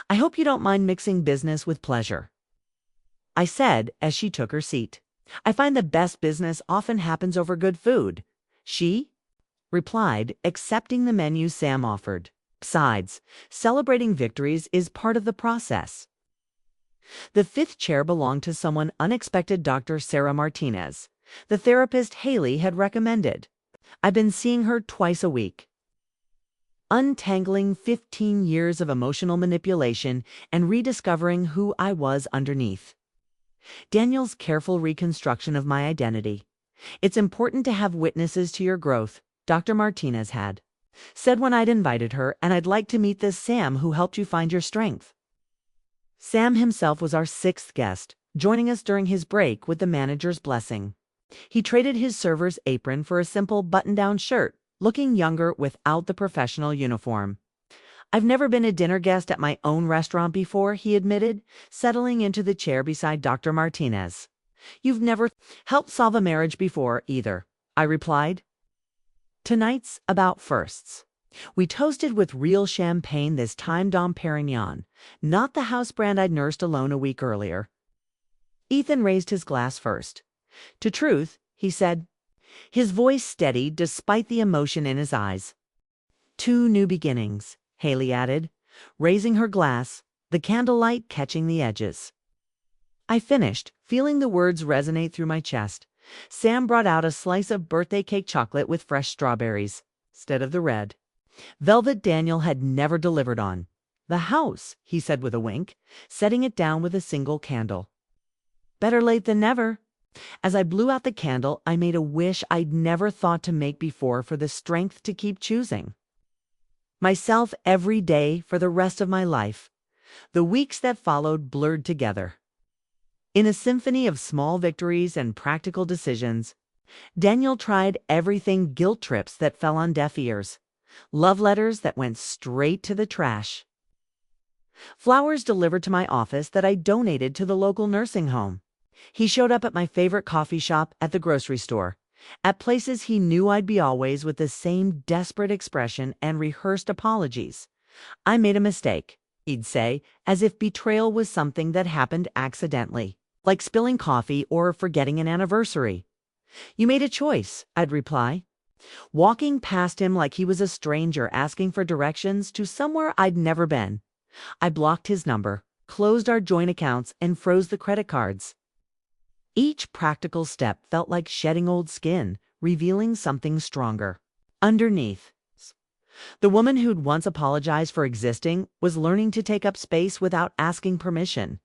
"I hope you don't mind mixing business with pleasure," I said as she took her seat. "I find the best business often happens over good food," she replied, accepting the menu Sam offered. "Besides, celebrating victories is part of the process." The fifth chair belonged to someone unexpected, Dr. Sarah Martinez, the therapist Haley had recommended. I've been seeing her twice a week, untangling 15 years of emotional manipulation and rediscovering who I was underneath. Daniel's careful reconstruction of my identity. "It's important to have witnesses to your growth," Dr. Martinez had said when I'd invited her, "and I'd like to meet this Sam who helped you find your strength." Sam himself was our sixth guest, joining us during his break with the manager's blessing. He traded his server's apron for a simple button-down shirt, looking younger without the professional uniform. "I've never been a dinner guest at my own restaurant before," he admitted, settling into the chair beside Dr. Martinez. "You've never helped solve a marriage before, either," I replied. "Tonight's about firsts." We toasted with real champagne, this time Dom Perignon, not the house brand I'd nursed alone a week earlier. Ethan raised his glass first. To truth, he said, his voice steady despite the emotion in his eyes. "Two new beginnings," Haley added, raising her glass, the candlelight catching the edges. I finished, feeling the words resonate through my chest. Sam brought out a slice of birthday cake chocolate with fresh strawberries, instead of the red velvet Daniel had never delivered on. "The house," he said with a wink, setting it down with a single candle. "Better late than never." As I blew out the candle, I made a wish I'd never thought to make before for the strength to keep choosing myself every day for the rest of my life. The weeks that followed blurred together. In a symphony of small victories and practical decisions, Daniel tried everything: guilt trips that fell on deaf ears, love letters that went straight to the trash, flowers delivered to my office that I donated to the local nursing home. He showed up at my favorite coffee shop, at the grocery store, at places he knew I'd be always, with the same desperate expression and rehearsed apologies. "I made a mistake," he'd say, as if betrayal was something that happened accidentally, like spilling coffee or forgetting an anniversary. "You made a choice," I'd reply, walking past him like he was a stranger asking for directions to somewhere I'd never been. I blocked his number, closed our joint accounts, and froze the credit cards. Each practical step felt like shedding old skin, revealing something stronger. Underneath, the woman who'd once apologized for existing was learning to take up space without asking permission.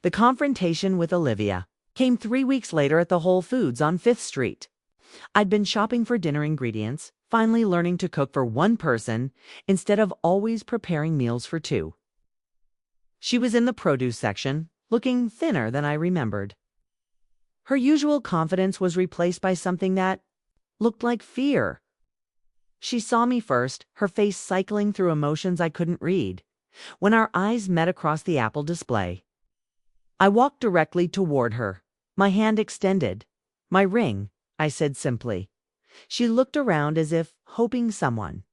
The confrontation with Olivia came 3 weeks later at the Whole Foods on 5th Street. I'd been shopping for dinner ingredients, finally learning to cook for one person instead of always preparing meals for two. She was in the produce section, looking thinner than I remembered. Her usual confidence was replaced by something that looked like fear. She saw me first, her face cycling through emotions I couldn't read. When our eyes met across the apple display, I walked directly toward her, my hand extended. "My ring," I said simply. She looked around as if hoping someone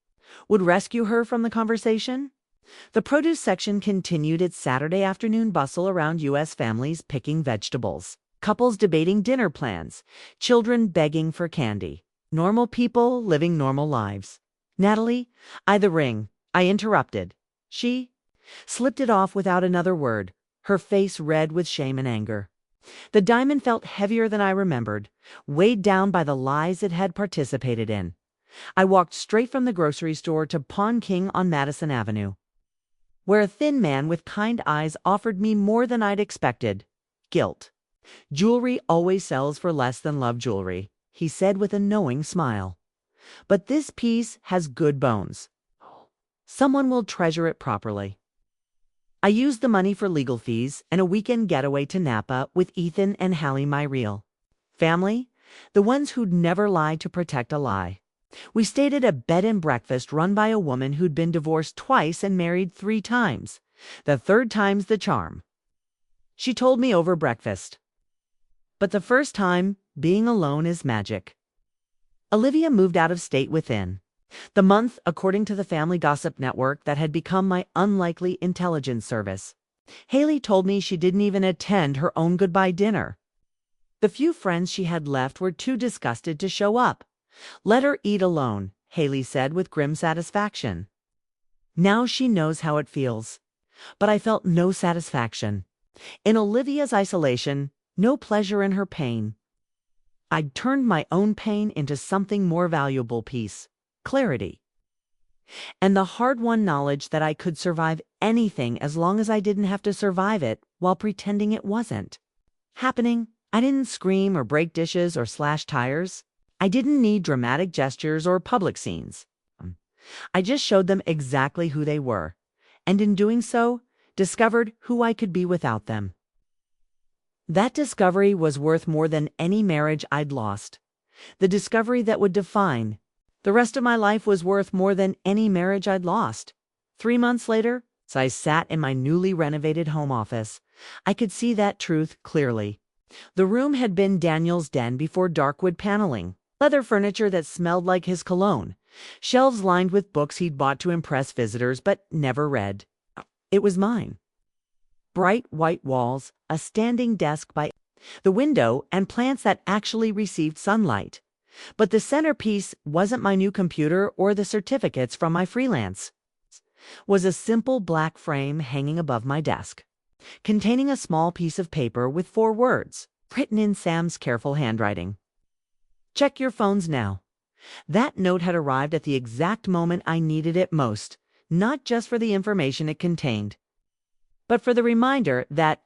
would rescue her from the conversation. The produce section continued its Saturday afternoon bustle around U.S. families picking vegetables, couples debating dinner plans, children begging for candy, normal people living normal lives. "Natalie, the ring," I interrupted. She slipped it off without another word, her face red with shame and anger. The diamond felt heavier than I remembered, weighed down by the lies it had participated in. I walked straight from the grocery store to Pawn King on Madison Avenue, where a thin man with kind eyes offered me more than I'd expected: guilt. "Jewelry always sells for less than love jewelry," he said with a knowing smile. "But this piece has good bones. Someone will treasure it properly." I used the money for legal fees and a weekend getaway to Napa with Ethan and Hallie, my real family, the ones who'd never lied to protect a lie. We stayed at a bed and breakfast run by a woman who'd been divorced twice and married 3 times. The third time's the charm, she told me over breakfast. But the first time, being alone is magic. Olivia moved out of state within the month, according to the family gossip network that had become my unlikely intelligence service. Haley told me she didn't even attend her own goodbye dinner. The few friends she had left were too disgusted to show up. "Let her eat alone," Haley said with grim satisfaction. Now she knows how it feels. But I felt no satisfaction in Olivia's isolation, no pleasure in her pain. I'd turned my own pain into something more valuable: peace, clarity, and the hard-won knowledge that I could survive anything as long as I didn't have to survive it while pretending it wasn't happening. I didn't scream or break dishes or slash tires. I didn't need dramatic gestures or public scenes. I just showed them exactly who they were, and in doing so, discovered who I could be without them. That discovery was worth more than any marriage I'd lost. The discovery that would define the rest of my life was worth more than any marriage I'd lost. 3 months later, as I sat in my newly renovated home office, I could see that truth clearly. The room had been Daniel's den before: dark wood paneling, leather furniture that smelled like his cologne, shelves lined with books he'd bought to impress visitors but never read. It was mine. Bright white walls, a standing desk by the window, and plants that actually received sunlight. But the centerpiece wasn't my new computer or the certificates from my freelance. It was a simple black frame hanging above my desk, containing a small piece of paper with 4 words, written in Sam's careful handwriting. Check your phones now. That note had arrived at the exact moment I needed it most, not just for the information it contained, but for the reminder that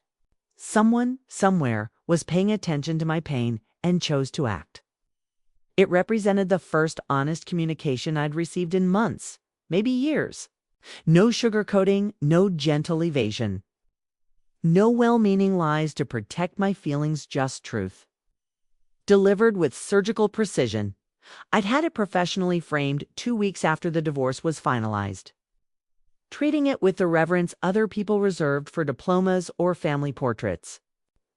someone, somewhere, was paying attention to my pain and chose to act. It represented the first honest communication I'd received in months, maybe years. No sugarcoating, no gentle evasion. No well-meaning lies to protect my feelings, just truth. Delivered with surgical precision. I'd had it professionally framed 2 weeks after the divorce was finalized, treating it with the reverence other people reserved for diplomas or family portraits.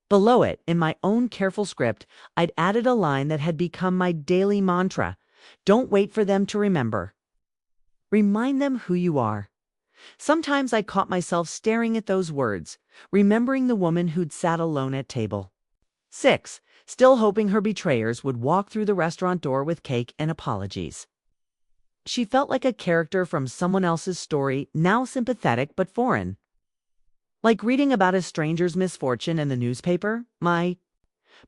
Below it, in my own careful script, I'd added a line that had become my daily mantra: don't wait for them to remember. Remind them who you are. Sometimes I caught myself staring at those words, remembering the woman who'd sat alone at table 6, still hoping her betrayers would walk through the restaurant door with cake and apologies. She felt like a character from someone else's story, now sympathetic but foreign. Like reading about a stranger's misfortune in the newspaper, my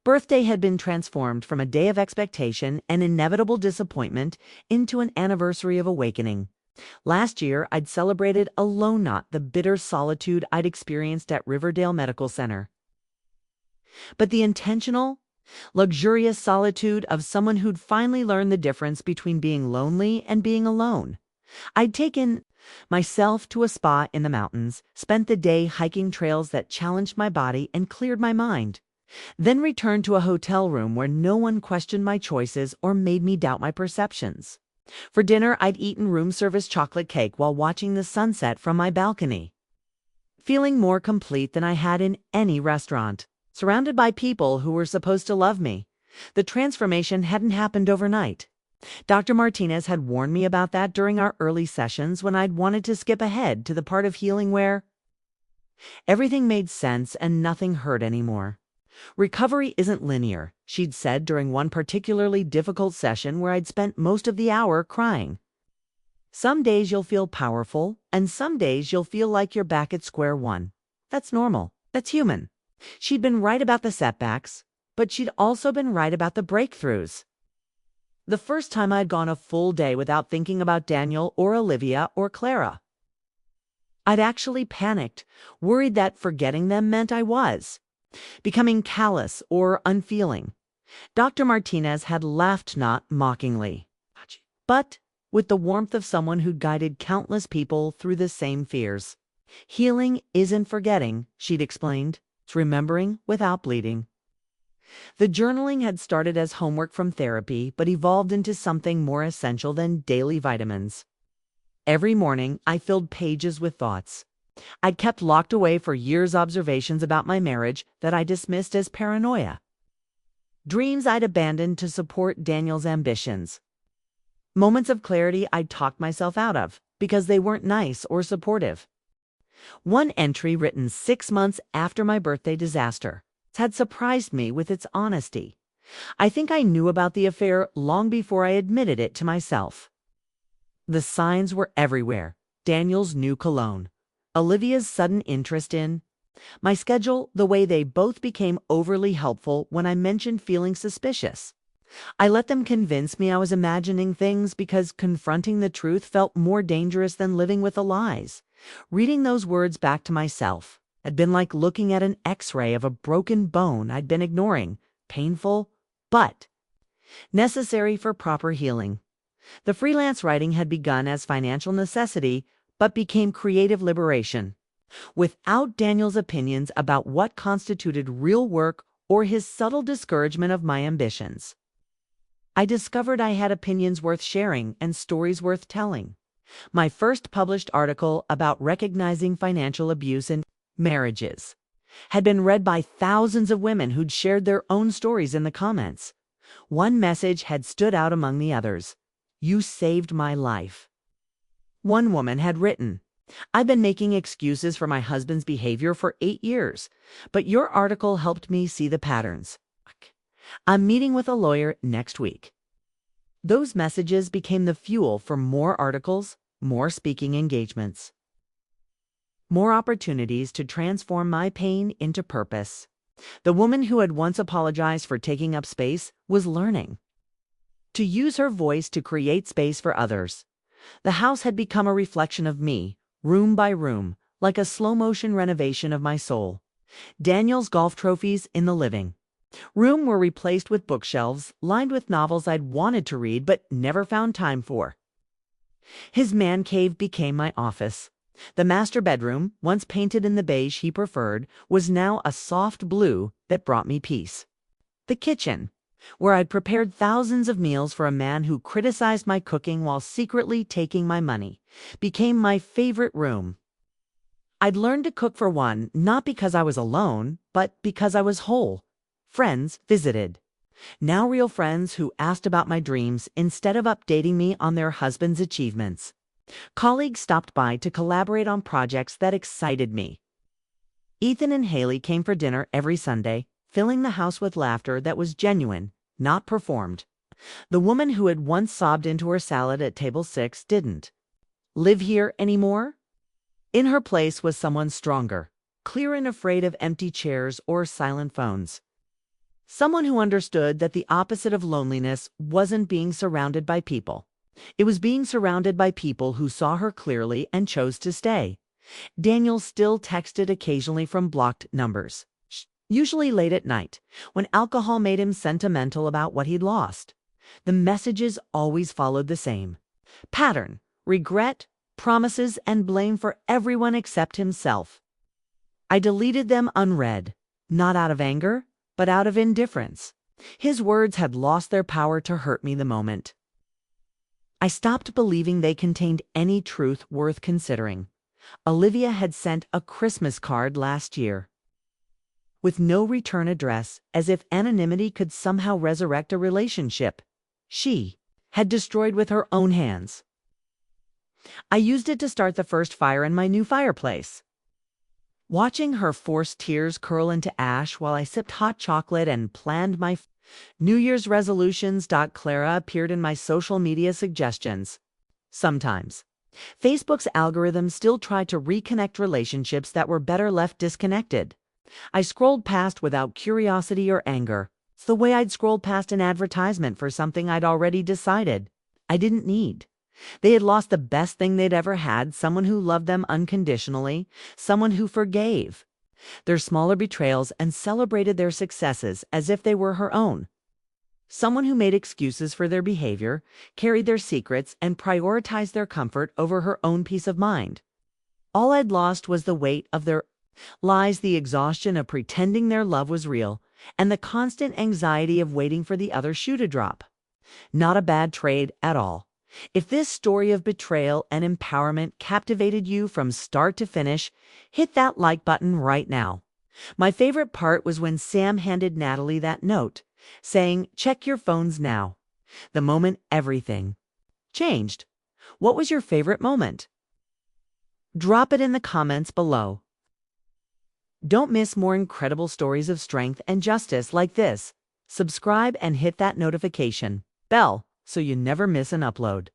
birthday had been transformed from a day of expectation and inevitable disappointment into an anniversary of awakening. Last year, I'd celebrated alone, not the bitter solitude I'd experienced at Riverdale Medical Center, but the intentional, luxurious solitude of someone who'd finally learned the difference between being lonely and being alone. I'd taken myself to a spa in the mountains, spent the day hiking trails that challenged my body and cleared my mind, then returned to a hotel room where no one questioned my choices or made me doubt my perceptions. For dinner, I'd eaten room service chocolate cake while watching the sunset from my balcony, feeling more complete than I had in any restaurant, surrounded by people who were supposed to love me. The transformation hadn't happened overnight. Dr. Martinez had warned me about that during our early sessions when I'd wanted to skip ahead to the part of healing where everything made sense and nothing hurt anymore. Recovery isn't linear, she'd said during one particularly difficult session where I'd spent most of the hour crying. Some days you'll feel powerful, and some days you'll feel like you're back at square one. That's normal. That's human. She'd been right about the setbacks, but she'd also been right about the breakthroughs. The first time I'd gone a full day without thinking about Daniel or Olivia or Clara, I'd actually panicked, worried that forgetting them meant I was becoming callous or unfeeling. Dr. Martinez had laughed, not mockingly, but with the warmth of someone who'd guided countless people through the same fears. Healing isn't forgetting, she'd explained. It's remembering without bleeding. The journaling had started as homework from therapy, but evolved into something more essential than daily vitamins. Every morning, I filled pages with thoughts I'd kept locked away for years, observations about my marriage that I dismissed as paranoia, dreams I'd abandoned to support Daniel's ambitions, moments of clarity I'd talked myself out of because they weren't nice or supportive. One entry, written 6 months after my birthday disaster, had surprised me with its honesty. I think I knew about the affair long before I admitted it to myself. The signs were everywhere: Daniel's new cologne, Olivia's sudden interest in my schedule, the way they both became overly helpful when I mentioned feeling suspicious. I let them convince me I was imagining things because confronting the truth felt more dangerous than living with the lies. Reading those words back to myself had been like looking at an X-ray of a broken bone I'd been ignoring, painful, but necessary for proper healing. The freelance writing had begun as financial necessity, but became creative liberation. Without Daniel's opinions about what constituted real work or his subtle discouragement of my ambitions, I discovered I had opinions worth sharing and stories worth telling. My first published article about recognizing financial abuse in marriages had been read by thousands of women who'd shared their own stories in the comments. One message had stood out among the others: "You saved my life." One woman had written, I've been making excuses for my husband's behavior for 8 years, but your article helped me see the patterns. I'm meeting with a lawyer next week. Those messages became the fuel for more articles, more speaking engagements, more opportunities to transform my pain into purpose. The woman who had once apologized for taking up space was learning to use her voice to create space for others. The house had become a reflection of me, room by room, like a slow-motion renovation of my soul. Daniel's golf trophies in the living room were replaced with bookshelves lined with novels I'd wanted to read but never found time for. His man cave became my office. The master bedroom, once painted in the beige he preferred, was now a soft blue that brought me peace. The kitchen, where I'd prepared thousands of meals for a man who criticized my cooking while secretly taking my money, became my favorite room. I'd learned to cook for one, not because I was alone, but because I was whole. Friends visited. Now real friends who asked about my dreams instead of updating me on their husband's achievements. Colleagues stopped by to collaborate on projects that excited me. Ethan and Haley came for dinner every Sunday, filling the house with laughter that was genuine, not performed. The woman who had once sobbed into her salad at table 6 didn't live here anymore. In her place was someone stronger, clear and afraid of empty chairs or silent phones. Someone who understood that the opposite of loneliness wasn't being surrounded by people. It was being surrounded by people who saw her clearly and chose to stay. Daniel still texted occasionally from blocked numbers, usually late at night, when alcohol made him sentimental about what he'd lost. The messages always followed the same pattern: regret, promises, and blame for everyone except himself. I deleted them unread, not out of anger, but out of indifference. His words had lost their power to hurt me the moment I stopped believing they contained any truth worth considering. Olivia had sent a Christmas card last year, with no return address, as if anonymity could somehow resurrect a relationship she had destroyed with her own hands. I used it to start the first fire in my new fireplace. Watching her forced tears curl into ash while I sipped hot chocolate and planned my New Year's resolutions. Clara appeared in my social media suggestions. Sometimes Facebook's algorithm still tried to reconnect relationships that were better left disconnected. I scrolled past without curiosity or anger. It's the way I'd scroll past an advertisement for something I'd already decided I didn't need. They had lost the best thing they'd ever had, someone who loved them unconditionally, someone who forgave their smaller betrayals and celebrated their successes as if they were her own. Someone who made excuses for their behavior, carried their secrets, and prioritized their comfort over her own peace of mind. All I'd lost was the weight of their lies, the exhaustion of pretending their love was real, and the constant anxiety of waiting for the other shoe to drop. Not a bad trade at all. If this story of betrayal and empowerment captivated you from start to finish, hit that like button right now. My favorite part was when Sam handed Natalie that note, saying, "Check your phones now." The moment everything changed. What was your favorite moment? Drop it in the comments below. Don't miss more incredible stories of strength and justice like this. Subscribe and hit that notification bell so you never miss an upload.